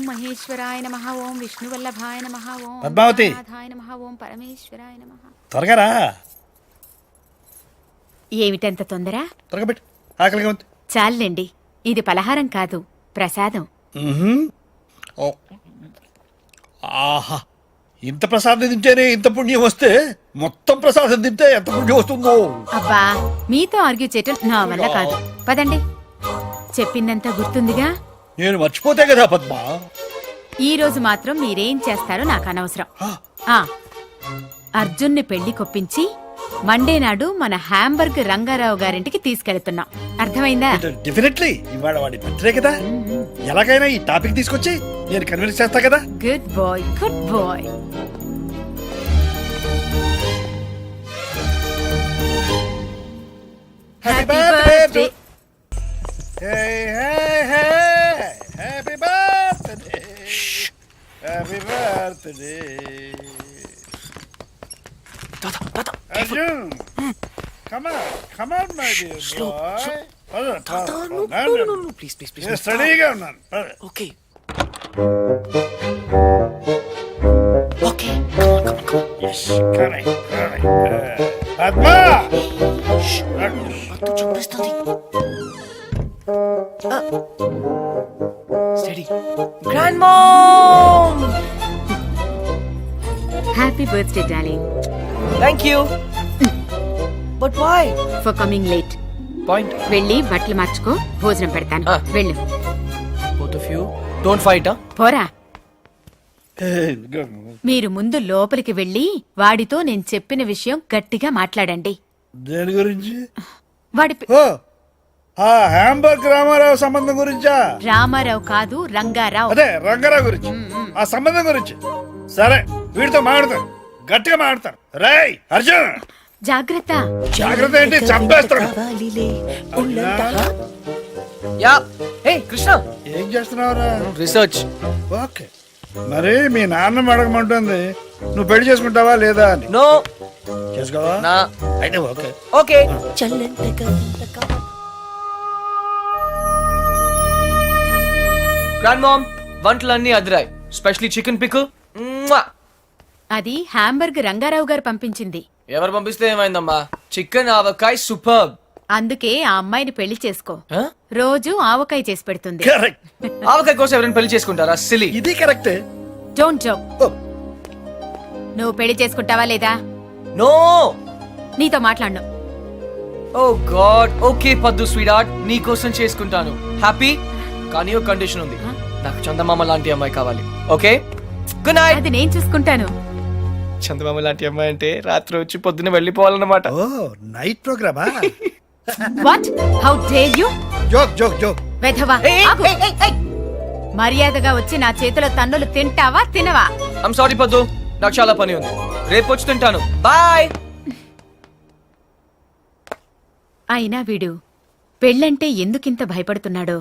మహేశ్వరాయ నమః. ఓం విష్ణువల్లభాయ నమః. ఓం పద్మావతి. నాథాయ నమః. ఓం పరమేశ్వరాయ నమః. త్వరగా రా. ఏమిటంత తొందర? త్వరగా పెట్టు, ఆకలిగా ఉంది. చాలండి, ఇది పలహారం కాదు, ప్రసాదం. ఓ. ఆహా, ఇంత ప్రసాదం తింటేనే ఇంత పుణ్యం వస్తే మొత్తం ప్రసాదం తింటే ఎంత పుణ్యం వస్తుందో. అబ్బా, మీతో ఆర్గ్యూ చేయటం నా వల్ల కాదు. పదండి. చెప్పిందంతా గుర్తుందిగా? నేను మర్చిపోతే కదా పద్మ. ఈ రోజు మాత్రం మీరేం చేస్తారో నాకు అనవసరం. అర్జున్ని పెళ్లి కొప్పించి మండే నాడు మన హ్యాంబర్గ్ రంగారావు గారింటికి తీసుకెళ్తున్నాం. అర్థమైందా? డెఫినెట్లీ. ఇవాళ వాడి బర్త్డే కదా, ఎలాగైనా ఈ టాపిక్ తీసుకొచ్చి నేను కన్విన్స్ చేస్తా కదా. Good boy, good boy. Happy birthday. Hey, hey, hey! Happy birthday! Happy birthday! Arjun! Come on, my dear boy. No, please. Steadyగా ఉన్నాను. Okay. Yes, correct. Padma! చూపిస్తుంది. Steady. Grandmom! Happy birthday, darling. Thank you. But why? For coming late. Point. వెళ్ళి బట్టలు మార్చుకో, భోజనం పెడతాను. వెళ్ళు. Both of you, don't fight, huh? పోరా. మీరు ముందు లోపలికి వెళ్ళి వాడితో నేను చెప్పిన విషయం గట్టిగా మాట్లాడండి. దేని గురించి? వాడి హ్యాంబర్గ్ రామారావు సంబంధం గురించా? రామారావు కాదు, రంగారావు. అదే రంగారావు గురించి. ఆ సంబంధం గురించి. సరే, వీడితో మాట్లాడతాను, గట్టిగా మాట్లాడతాను. రేయ్ అర్జున్, జాగ్రత్త. జాగ్రత్త ఏంటి, చంపేస్తాను. యా. హే కృష్ణ, ఏం చేస్తున్నావురా? రీసెర్చ్. ఓకే, మరి మీ నాన్న అడగమంటుంది, నువ్వు పెళ్లి చేసుకుంటావా లేదా అని. నో. చేసుకోవా? నా. అయితే ఓకే. ఓకే. గ్రాండ్ మామ్, వంటలన్నీ అదిరాయి. Specially chicken pickle. అది హ్యాంబర్గ్ రంగారావు గారు పంపించింది. ఎవరు పంపిస్తే ఏమైందమ్మా? చికెన్ ఆవకాయ సూపర్. అందుకే ఆ అమ్మాయిని పెళ్లి చేసుకో. రోజు ఆవకాయ చేసి పెడుతుంది. కరెక్ట్. ఆవకాయ కోసం ఎవరైనా పెళ్లి చేసుకుంటారా? సిలీ. ఇది కరెక్టే. Don't joke. నువ్వు పెళ్లి చేసుకుంటావా లేదా? నో. నీతో మాట్లాడను. ఓ గాడ్. ఓకే పద్దు స్వీట్, నీ కోసం చేసుకుంటాను. హ్యాపీ? కానీ ఒక కండిషన్ ఉంది. నాకు చందమామ లాంటి అమ్మాయి కావాలి. Okay, good night. అది నేను చూసుకుంటాను. చందమామ లాంటి అమ్మాయి అంటే రాత్రి వచ్చి పొద్దున్న వెళ్ళిపోవాలన్నమాట. ఓ, నైట్ ప్రోగ్రామా? What? How dare you? Joke joke joke. వెధవా, ఆగు. మర్యాదగా వచ్చి నా చేతిలో తన్నులు తింటావా తినవా? ఐమ్ సారీ పద్దు, నాకు చాలా పని ఉంది. రేపు వచ్చి తింటాను. బాయ్. అయినా వీడు పెళ్ళంటే ఎందుకింత భయపడుతున్నాడో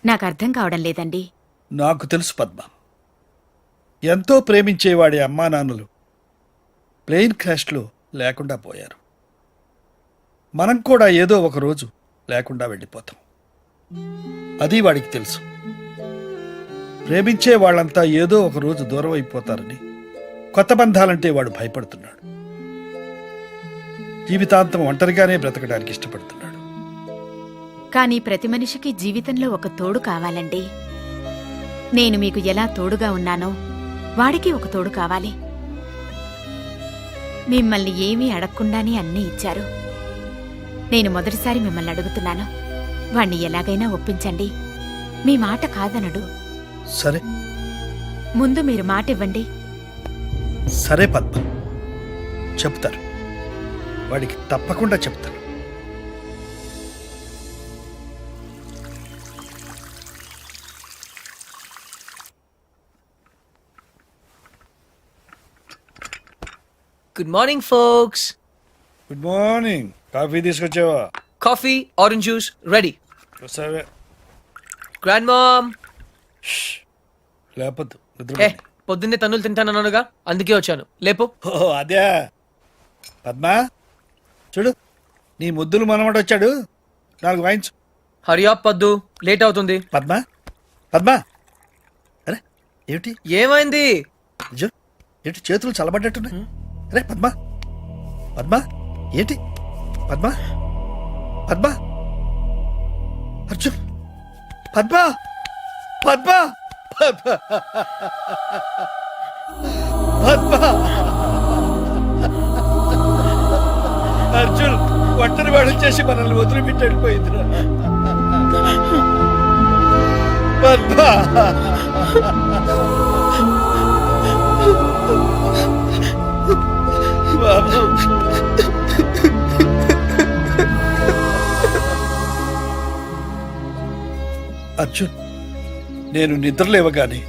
నాకు అర్థం కావడం లేదండి. నాకు తెలుసు పద్మ. ఎంతో ప్రేమించేవాడి అమ్మా నాన్నలు ప్లేన్ క్రాష్లో లేకుండా పోయారు. మనం కూడా ఏదో ఒక రోజు లేకుండా వెళ్ళిపోతాం. అది వాడికి తెలుసు. ప్రేమించే వాళ్ళంతా ఏదో ఒక రోజు దూరం అయిపోతారని కొత్త బంధాలంటే వాడు భయపడుతున్నాడు. జీవితాంతం ఒంటరిగానే బ్రతకడానికి ఇష్టపడుతున్నాడు. కానీ ప్రతి మనిషికి జీవితంలో ఒక తోడు కావాలండి. నేను మీకు ఎలా తోడుగా ఉన్నానో వాడికి ఒక తోడు కావాలి. మిమ్మల్ని ఏమీ అడగకుండానే అన్నీ ఇచ్చారు. నేను మొదటిసారి మిమ్మల్ని అడుగుతున్నాను, వాణ్ణి ఎలాగైనా ఒప్పించండి. మీ మాట కాదనడు. సరే, ముందు మీరు మాట ఇవ్వండి. సరే పద్మ, చెప్తారు. వాడికి తప్పకుండా చెప్తాను. Good morning folks. Good morning. Coffee తీసుకొచ్చావా? Coffee, orange juice ready. సరే. Grand mom. లేపద్దు, పొద్దున్నే తన్నులు తింటానన్నానుగా, అందుకే వచ్చాను. లేపు. ఓ అదే. పద్మా చూడు, నీ ముద్దులు మనమట వచ్చాడు. 4 వాయించు. హరియా పద్దు, లేట్ అవుతుంది. పద్మా, పద్మా, అరే ఏమిటి ఏమైంది? అయ్యో, ఏంటి చేతులు చల్లబడ్డట్టున్నాయి? రే పద్మా, పద్మా, ఏంటి పద్మా, పద్మా, అర్జున్, పద్మా, పద్మా, పద్మా, పద్మా, అర్జున్ ఒంటరి వాడు చేసి మనల్ని వదిలిపెట్టి వెళ్ళిపోయిందిరా. పద్మా, బాబు, అర్జున్, నేను నిద్రలేవగానే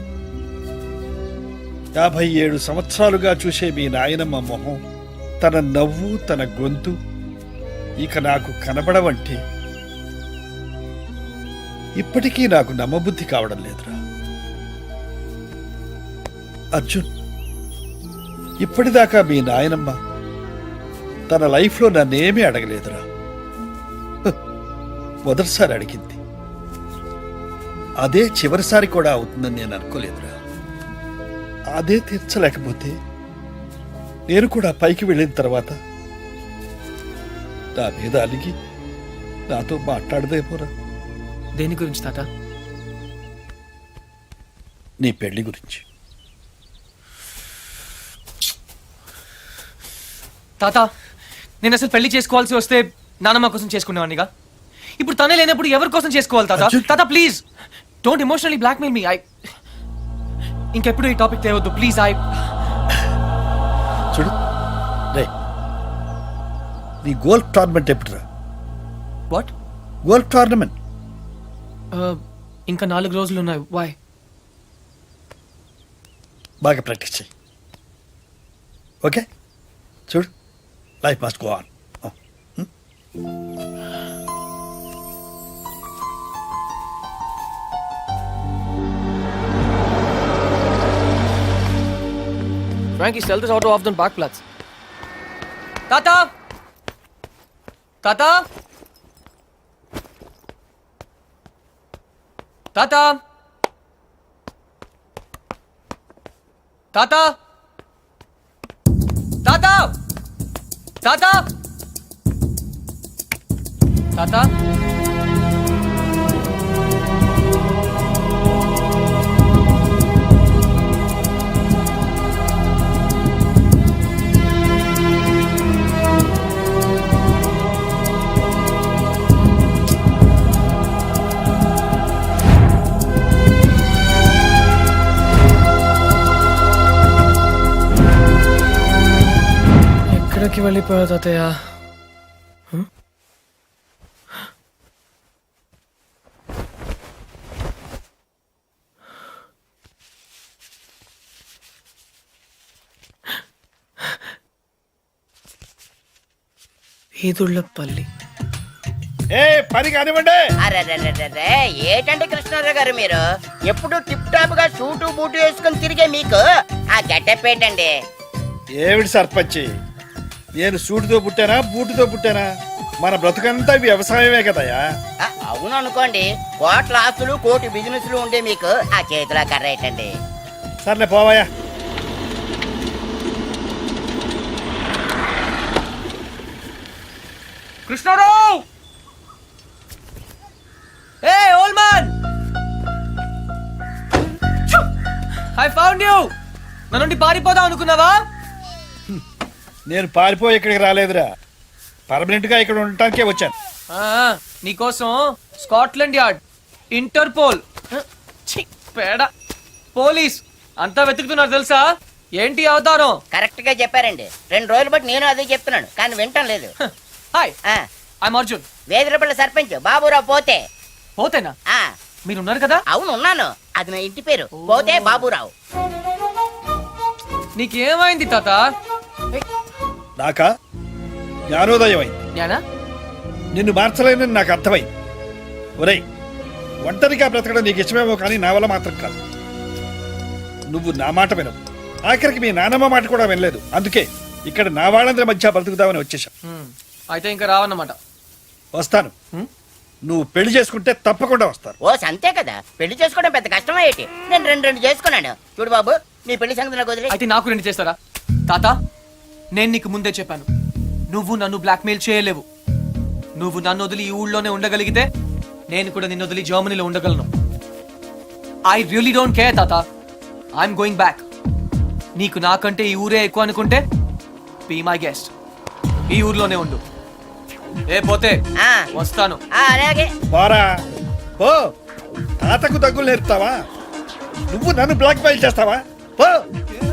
57 సంవత్సరాలుగా చూసే మీ నాయనమ్మ మొహం, తన నవ్వు, తన గొంతు ఇక నాకు కనబడవంటే ఇప్పటికీ నాకు నమ్మబుద్ధి కావడం లేదురా. అర్జున్, ఇప్పటిదాకా మీ నాయనమ్మ తన లైఫ్లో నన్నేమీ అడగలేదురా. మొదటిసారి అడిగింది, అదే చివరిసారి కూడా అవుతుందని నేను అనుకోలేదురా. అదే తీర్చలేకపోతే నేను కూడా పైకి వెళ్ళిన తర్వాత నా మీద అలిగి నాతో మాట్లాడదేమోరా. దేని గురించి తాత? నీ పెళ్లి గురించి. తాత, నేను అసలు పెళ్లి చేసుకోవాల్సి వస్తే నానమ్మ కోసం చేసుకునేవాడినిగా. ఇప్పుడు తనే లేనప్పుడు ఎవరి కోసం చేసుకోవాలి తాత? అర్జున్! తాత please don't emotionally blackmail me. ఇంకెప్పుడు ఈ టాపిక్ తేవద్దు ప్లీజ్. చూడు రే, నీ గోల్ఫ్ టోర్నమెంట్ ఎప్పుడురా? వాట్? గోల్ఫ్ టోర్నమెంట్ ఇంకా 4 రోజులు ఉన్నాయి. వై? బాగా ప్రాక్టీస్ చేయి. ఓకే, చూడు, life must go on. Frankie, sell this auto off the parkplatz. Tata! Tata! Tata! Tata! Tata! Tata! Tata! ఎక్కడికి వెళ్ళిపోయా తాతయ్య? ఈదుళ్ళపల్లి. ఏ పని కానివ్వండి. అరెరెరెరెరే, ఏటండి కృష్ణారావు గారు మీరు ఎప్పుడు టిప్ టాప్ గా సూటు బూటు వేసుకుని తిరిగే మీకు ఆ గెటప్ ఏంటండి? ఏమిటి సర్పంచి, నేను సూటితో పుట్టానా బూటుతో పుట్టానా? మన బ్రతుకంతా వ్యవసాయమే కదయా. అవును అనుకోండి, కోట్ల ఆస్తులు కోటి బిజినెస్లు ఉండే మీకు ఆ చేతిలో కర్ర ఏంటండి? సర్లే పోవాయా. Krishna Rao! Hey old man, I found you. నా నుండి పారిపోదాం అనుకున్నావా? నేను పారిపోయి ఇక్కడికి రాలేదురా, పర్మనెంట్ గా ఇక్కడ ఉండటానికే వచ్చాను. నీకోసం స్కాట్లాండ్ యార్డ్, ఇంటర్పోల్, ఛీ, పేడ, పోలీస్ అంతా వెతుకుతున్నారు తెలుసా? ఏంటి అవతారం? కరెక్ట్ గా చెప్పారండి. 2 రోజులు బట్టి నేను అదే చెప్తున్నాను, కానీ వింటం లేదు. హాయ్, ఆ, ఐఎమ్ అర్జున్. వేదిరపల్లి సర్పంచ్ బాబురావు పోతే. పోతేనా? ఆ, మీరున్నారు కదా? అవును ఉన్నాను. అది నా ఇంటి పేరు, పోతే బాబురావు. నీకేమైంది తాత? నాకా జ్ఞానోదయం అయింది. జ్ఞానా? నిన్ను మార్చలేనని నాకు అర్థమైంది. ఒరేయ్, ఒంటరిగా బ్రతకడం నీకు ఇష్టమేమో కానీ నా వల్ల మాత్రం కాదు. నువ్వు నా మాట వినవు, ఆఖరికి మీ నానమ్మ మాట కూడా వినలేదు. అందుకే ఇక్కడ నా వాళ్ళందరి మధ్య బ్రతుకుదామని వచ్చేసాం. అయితే ఇంకా రావన్నమాట. వస్తాను, నువ్వు పెళ్లి చేసుకుంటే తప్పకుండా వస్తారు. ఓ అంతే కదా, పెళ్లి చేసుకోవడం పెద్ద కష్టమే ఏంటి? నేను రెండు చేసుకున్నాను. చూడు బాబు, నీ పెళ్లి సంగతి నాకు వదిలే. అయితే నాకు 2 చేస్తారా? తాత, నేను నీకు ముందే చెప్పాను, నువ్వు నన్ను బ్లాక్మెయిల్ చేయలేవు. నువ్వు నన్ను వదిలి ఈ ఊళ్ళోనే ఉండగలిగితే నేను కూడా నిన్ను వదిలి జర్మనీలో ఉండగలను. ఐ రియలీ డోంట్ కేర్ తాత, ఐఎమ్ గోయింగ్ బ్యాక్. నీకు నాకంటే ఈ ఊరే ఎక్కువ అనుకుంటే బీ మై గెస్ట్, ఈ ఊర్లోనే ఉండు. ఏ పోతే ఆ. వస్తాను. అలాగే. పోరా పో. తాతకు దగ్గులు నేర్పుతావా? నువ్వు నన్ను బ్లాక్ మెయిల్ చేస్తావా? పో.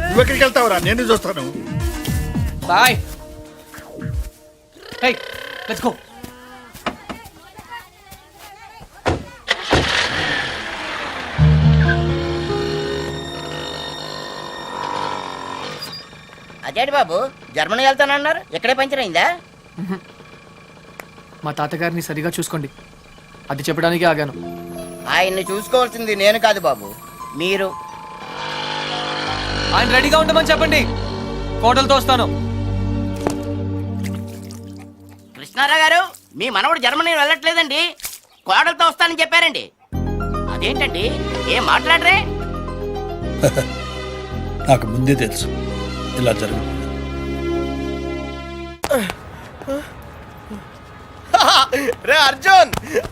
నువ్వు ఎక్కడికి వెళ్తావురా? నేను చూస్తాను. బాయ్. Hey, let's go. అదేంటి బాబు, జర్మనీ వెళ్తానన్నారు, ఇక్కడే పంచర్ అయిందా? మా తాతగారిని సరిగా చూసుకోండి, అది చెప్పడానికి ఆగాను. ఆయన్ని చూసుకోవాల్సింది నేను కాదు బాబు, మీరు. ఆయన రెడీగా ఉండమని చెప్పండి, కోటలతో వస్తాను. కృష్ణారావు గారు, మీ మనవడు జర్మనీ వెళ్ళట్లేదండి, కోడలతో వస్తానని చెప్పారండి. అదేంటండి, ఏం మాట్లాడరే? నాకు ముందే తెలుసు ఇలా జరుగు. రే అర్జున్,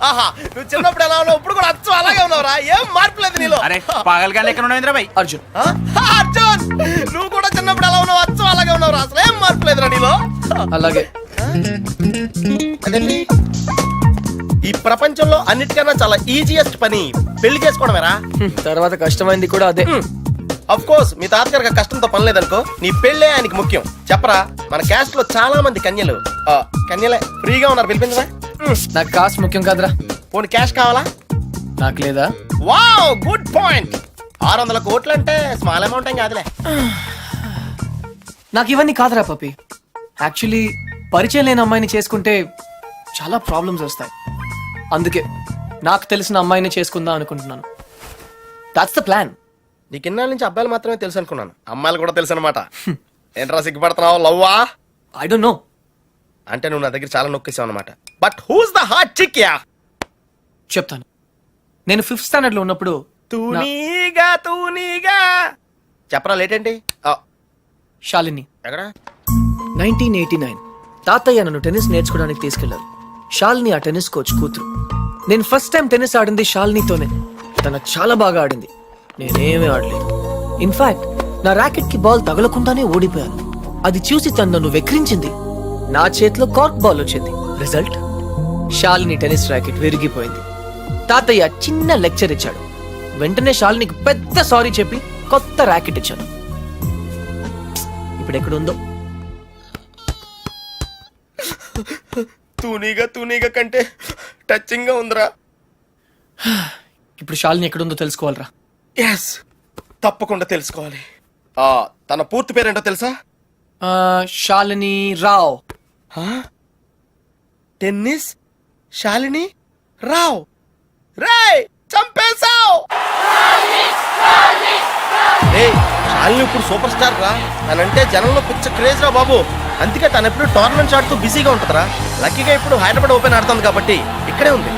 ఆహా, నువ్వు చిన్నప్పుడు ఎలా ఉన్నావు, ఇప్పుడు కూడా అచ్చం అలాగే ఉన్నావురా, ఏం మార్పు లేదు నీలో. అరే పాగల్గా ఎక్కడ ఉన్నావు ఇంద్రబాయ్? అర్జున్, అర్జున్, నువ్వు కూడా చిన్నప్పుడు ఎలా ఉన్నావు, అచ్చం అలాగే ఉన్నావురా, అసలు ఏం మార్పు లేదురా నీలో. అలాగే. అదేంటి? ఈ ప్రపంచంలో అన్నిటికన్నా చాలా ఈజియెస్ట్ పని పెళ్లి చేసుకోవడమేరా. తర్వాత కష్టమైంది కూడా అదే. అఫ్ కోర్స్ మీ తాతగారికి కష్టంతో పని లేదనుకో, నీ పెళ్ళే ఆయనకి ముఖ్యం. చెప్పరా, మన క్యాస్ట్ లో చాలా మంది కన్యలు కన్యలే ఫ్రీగా ఉన్నారు, పిలిపించరా. నాకు కాస్ట్ ముఖ్యం కాదురా. పోనీ క్యాష్ కావాలా? నాకు లేదా? Wow, good point. 600 కోట్లు అంటే స్మాల్ అమౌంట్ ఏం కాదులే. నాకు ఇవన్నీ కాదురా పప్పి. యాక్చువల్లీ పరిచయం లేని అమ్మాయిని చేసుకుంటే చాలా ప్రాబ్లమ్స్ వస్తాయి. అందుకే నాకు తెలిసిన అమ్మాయిని చేసుకుందాం అనుకుంటున్నాను. That's the plan. నీకు ఇన్నాళ్ళ నుంచి అబ్బాయిలు మాత్రమే తెలుసు అనుకున్నాను, అమ్మాయిలు కూడా తెలుసు అనమాట. ఏంట్రా సిగ్గుపడుతున్నావు, లవ్వా? I don't know. అంటే నువ్వు నా దగ్గర చాలా నొక్కేసావు అనమాట. But who's the hot chick యా? చెప్తాను. నేను 5th స్టాండర్డ్ లో ఉన్నప్పుడు తూనీగా చెప్పరా, లేట్ ఏంటి? శాలిని, ఎక్కడ? 1989 తాతయ్య నన్ను టెన్నిస్ నేర్చుకోవడానికి తీసుకెళ్లారు. శాలిని ఆ టెన్నిస్ కోచ్ కూతురు. నేను ఫస్ట్ టైం టెన్నిస్ ఆడింది శాలినితోనే. తన చాలా బాగా ఆడింది, నేనేమీ ఆడలేదు. ఇన్ఫాక్ట్ నా ర్యాకెట్ కి బాల్ తగలకుండానే ఓడిపోయాను. అది చూసి తను నన్ను వెక్రించింది. నా చేతిలో కార్క్ బాల్ వచ్చింది. రిజల్ట్, శాలిని టెన్నిస్ ర్యాకెట్ విరిగిపోయింది. తాతయ్య చిన్న లెక్చర్ ఇచ్చాడు. వెంటనే శాలినికి పెద్ద సారీ చెప్పి కొత్త ర్యాకెట్ ఇచ్చాను. ఇప్పుడు ఎక్కడుందో. తూనీగా కంటే టచింగ్ గా ఉందిరా. ఇప్పుడు శాలిని ఎక్కడుందో తెలుసుకోవాలరా. ఎస్, తప్పకుండా తెలుసుకోవాలి. తన పూర్తి పేరేంటో తెలుసా? శాలిని రావ్. టెన్నిస్ శాలిని రావ్. రేయ్, చంపేశావ్. శాలిని ఇప్పుడు సూపర్ స్టార్ రా. తనంటే జనంలో పిచ్చ క్రేజ్ రా బాబు. అందుకే తను ఎప్పుడు టోర్నమెంట్స్ ఆడుతూ బిజీగా ఉంటుందిరా. లక్కీగా ఇప్పుడు హైదరాబాద్ ఓపెన్ ఆడుతుంది కాబట్టి ఇక్కడే ఉంది.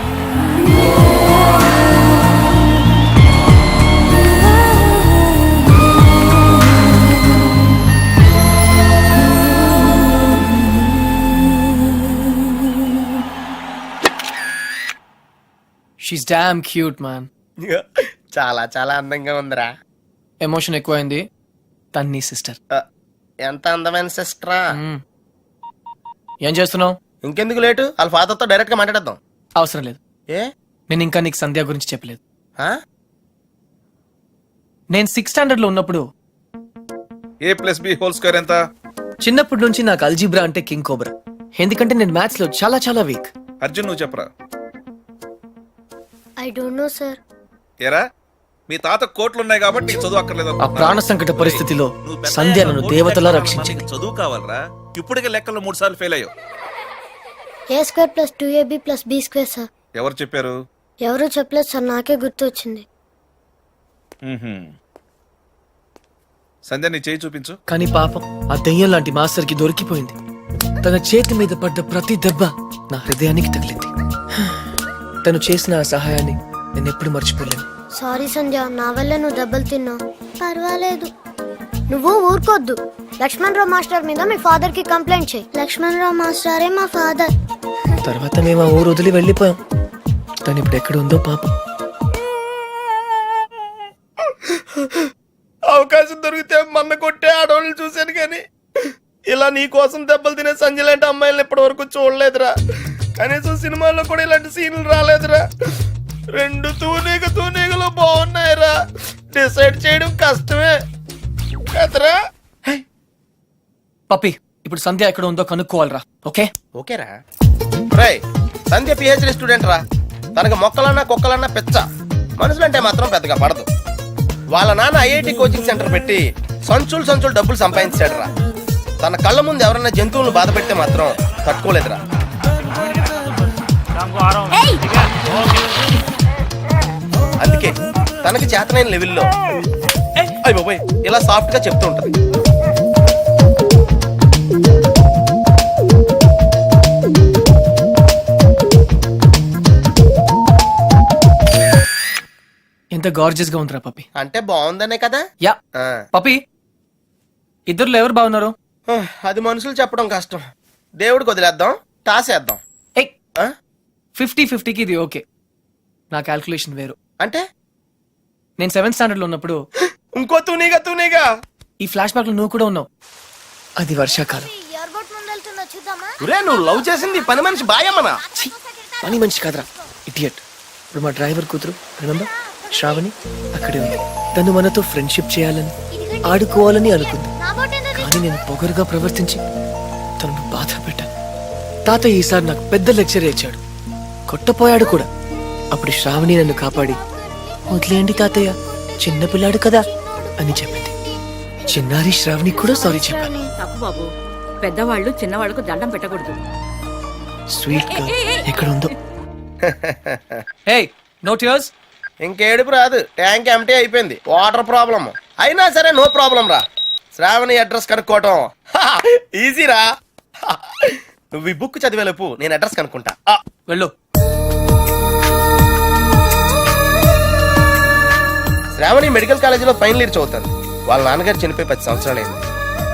She's damn cute man. చాలా చాలా అందంగా ఉందిరా. ఎమోషన్ ఎక్కువైంది. తన్ని సిస్టర్. ఎంత అందమైన సిస్టరా. ఏం చేస్తున్నావు? ఇంకెందుకు లేటు, వాళ్ళ ఫాదర్ తో డైరెక్ట్ గా మాట్లాడేద్దాం. అవసరం లేదు. ఏ? నేను ఇంకా నీకు సంధ్య గురించి చెప్పలేదు. ఆ? నేను 6th స్టాండర్డ్ లో ఉన్నప్పుడు a+b² ఎంత? చిన్నప్పటి నుంచి నాకు అల్జీబ్రా అంటే కింగ్ కోబ్రా. ఎందుకంటే నేను మ్యాథ్స్ లో చాలా చాలా వీక్. అర్జున్ నువ్వు చెప్పరా. I don't know, sir. ఏరా మీ తాత కోట్లు ఉన్నాయి కాబట్టి నీకు చదువు అక్కర్లేదు ఆ అనుకుంటున్నావా? ప్రాణ సంకట పరిస్థితిలో నువ్వు పెద్ద సంధ్య అయ్యాక నన్ను కోట్లు దేవతలా లెక్కలు రక్షించింది. నీకు చదువు కావాలరా. ఇప్పటికే లెక్కల్లో 3 సార్లు ఫెయిల్ అయ్యావు. A square plus 2ab plus b square, sir. ఎవరు చెప్పారు? ఎవరూ చెప్పలేదు సార్, నాకే గుర్తు వచ్చింది. సంధ్య నీ చేయి చూపించు. కానీ పాపం ఆ దెయ్యం లాంటి మాస్టర్ కి దొరికిపోయింది. తన చేతి మీద పడ్డ ప్రతి దెబ్బ నా హృదయానికి తగిలింది. తను చేసిన ఆ సహాయాన్ని నేను ఎప్పుడు మర్చిపోలేను. సారీ సంధ్య, నా వల్ల నువ్వు దెబ్బలు తిన్నావు. పర్వాలేదు, నువ్వు ఊరుకోద్దు. లక్ష్మణ్ రావు మాస్టర్ మీద మీ ఫాదర్ కి కంప్లైంట్ చేయి. లక్ష్మణ్ రావు మాస్టరే మా ఫాదర్. తర్వాత మేము ఆ ఊరు వదిలి వెళ్ళిపోయాం. తను ఇప్పుడు ఎక్కడ ఉందో పాపం. అవకాశం దొరికితే మొన్న కొట్టే ఆడవాళ్ళని చూశాను కానీ ఇలా నీ కోసం దెబ్బలు తినే సంజయ్ లాంటి అమ్మాయిలను ఇప్పటి వరకు చూడలేదురా. కనీసం సినిమాల్లో కూడా ఇలాంటి సీన్లు రాలేదురా. రెండు తూనీగలు బాగున్నాయిరా. డిసైడ్ చేయడం కష్టమే కదరా. పప్పి, ఇప్పుడు సంధ్య ఎక్కడ ఉందో కనుక్కోవాలరా. ఓకే ఓకేరా. రేయ్, సంధ్య పిహెచ్డి స్టూడెంట్ రా. తనకు మొక్కలన్నా కుక్కలన్నా పిచ్చ. మనుషులంటే మాత్రం పెద్దగా పడదు. వాళ్ళ నాన్న ఐఐటి కోచింగ్ సెంటర్ పెట్టి సంచులు డబ్బులు సంపాదించాడు రా. తన కళ్ళ ముందు ఎవరైనా జంతువులను బాధ పెడితే మాత్రం తట్టుకోలేదురా. అందుకే తనకి చేతనైన లెవెల్లో అయ్ బాబోయ్ ఇలా సాఫ్ట్ గా చెప్తూ ఉంటది. ఎంత గార్జియస్ గా ఉందిరా పప్పి. అంటే బాగుందనే కదా. యా ఆ. పప్పి, ఇద్దరులో ఎవరు బాగున్నారు? అది మనుషులు చెప్పడం కష్టం. దేవుడికి వదిలేద్దాం, టాసేద్దాం. ఏయ్, 50-50కి ఇది ఓకే. నా క్యాల్కులేషన్ వేరు. అంటే నేను 7th స్టాండర్డ్ లో ఉన్నప్పుడు ఇంకో తూనీగా ఈ ఫ్లాష్ బ్యాక్ లో నువ్వు కూడా ఉన్నావు. అది వర్షాకాలం. ఎయిర్పోర్ట్ ముందు వెళ్తున్నా, చూద్దామా? ఒరే, నువ్వు లవ్ చేసింది పని మనిషి బాయమ్మనా? ఛీ, పని మనిషి కాదురా, ఇడియట్. ఇప్పుడు మా డ్రైవర్ కూతురు రిమెంబర్ శ్రావణి అక్కడే ఉంది. తను మనతో ఫ్రెండ్షిప్ చేయాలని ఆడుకోవాలని అనుకుంది. నా బోట్ ఎందుకు? కానీ నేను పొగరుగా ప్రవర్తించి తనను బాధ పెట్టాను. తాతయ్య ఈసారి నాకు పెద్ద లెక్చర్ ఇచ్చాడు. కొట్టపోయాడు కూడా. అప్పుడు శ్రావణి నన్ను కాపాడి వదిలేయండి తాతయ్య, చిన్నపిల్లాడు కదా అని చెప్పింది. చిన్నారి శ్రావణి కూడా సారీ చెప్పాను. తప్పు బాబు, పెద్దవాళ్ళు చిన్నవాళ్ళకు దండం పెట్టకూడదు. స్వీట్ గా ఎక్కడ ఉందో. హే, నో టియర్స్. ఇంకేడుపు రాదు, ట్యాంక్ ఎంటీ అయిపోయింది. వాటర్ ప్రాబ్లం అయినా సరే నో ప్రాబ్లం రా. శ్రావణి అడ్రస్ కనుక్కోవటం ఈజీరా. నువ్వు ఈ బుక్ చదివేలోపు నేను అడ్రస్ కనుక్కుంటా. వెళ్ళు. శ్రావణి మెడికల్ కాలేజీలో ఫైనల్ ఇయర్ చదువుతాను. వాళ్ళ నాన్నగారు చనిపోయి 10 సంవత్సరాలైంది.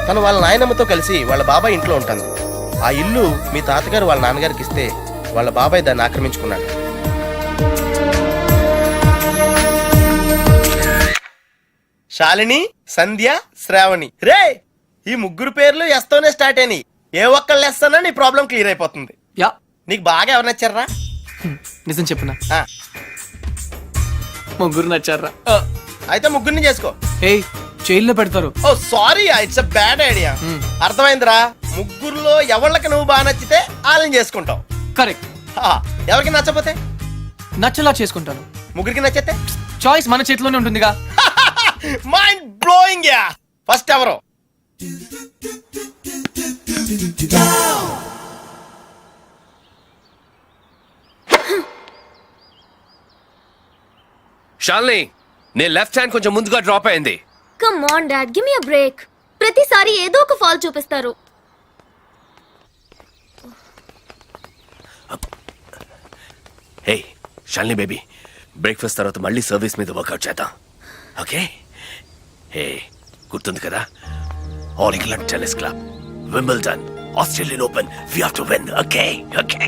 తను వాళ్ళ నాయనమ్మతో కలిసి వాళ్ళ బాబాయ్ ఇంట్లో ఉంటుంది. ఆ ఇల్లు మీ తాతగారు వాళ్ళ నాన్నగారికి ఇస్తే వాళ్ళ బాబాయ్ దాన్ని ఆక్రమించుకున్నాడు. శాలిని, సంధ్య, శ్రావణి. రే, ఈ ముగ్గురు పేర్లు ఎస్తోనే స్టార్ట్ అయినాయి. ఏ ఒక్కళ్ళు ఎస్తానో నీ ప్రాబ్లం క్లియర్ అయిపోతుంది. యా, నీకు బాగా ఎవరు నచ్చారా? నిజం చెప్పునా, ఆ, ముగ్గురు నచ్చారా? అయితే ముగ్గురిని చేసుకో. ఏయ్, జైల్లో పెడతారు. Oh sorry, it's a bad idea. అర్థమైందిరా. ముగ్గురులో ఎవళ్ళకి నువ్వు బాగా నచ్చితే వాళ్ళని చేసుకుంటావు. కరెక్ట్. ఎవరికి నచ్చపోతే నచ్చలా చేసుకుంటాను. ముగ్గురికి నచ్చితే చాయిస్ మన చేతిలోనే ఉంటుందిగా. Mind blowing yeah. ఫస్ట్ ఎవరు? షాల్ని, నీ లెఫ్ట్ హ్యాండ్ కొంచెం ముందుగా డ్రాప్ అయింది. Come on dad, give me a break. ప్రతిసారి ఏదో ఒక ఫాల్ చూపిస్తారు. హే షాల్ని బేబీ, బ్రేక్ఫాస్ట్ తర్వాత మళ్ళీ సర్వీస్ మీద వర్కౌట్ చేద్దాం, ఓకే? హే, గుర్తుంది కదా, all England tennis club, Wimbledon, Australian open, we have to win, okay? Okay.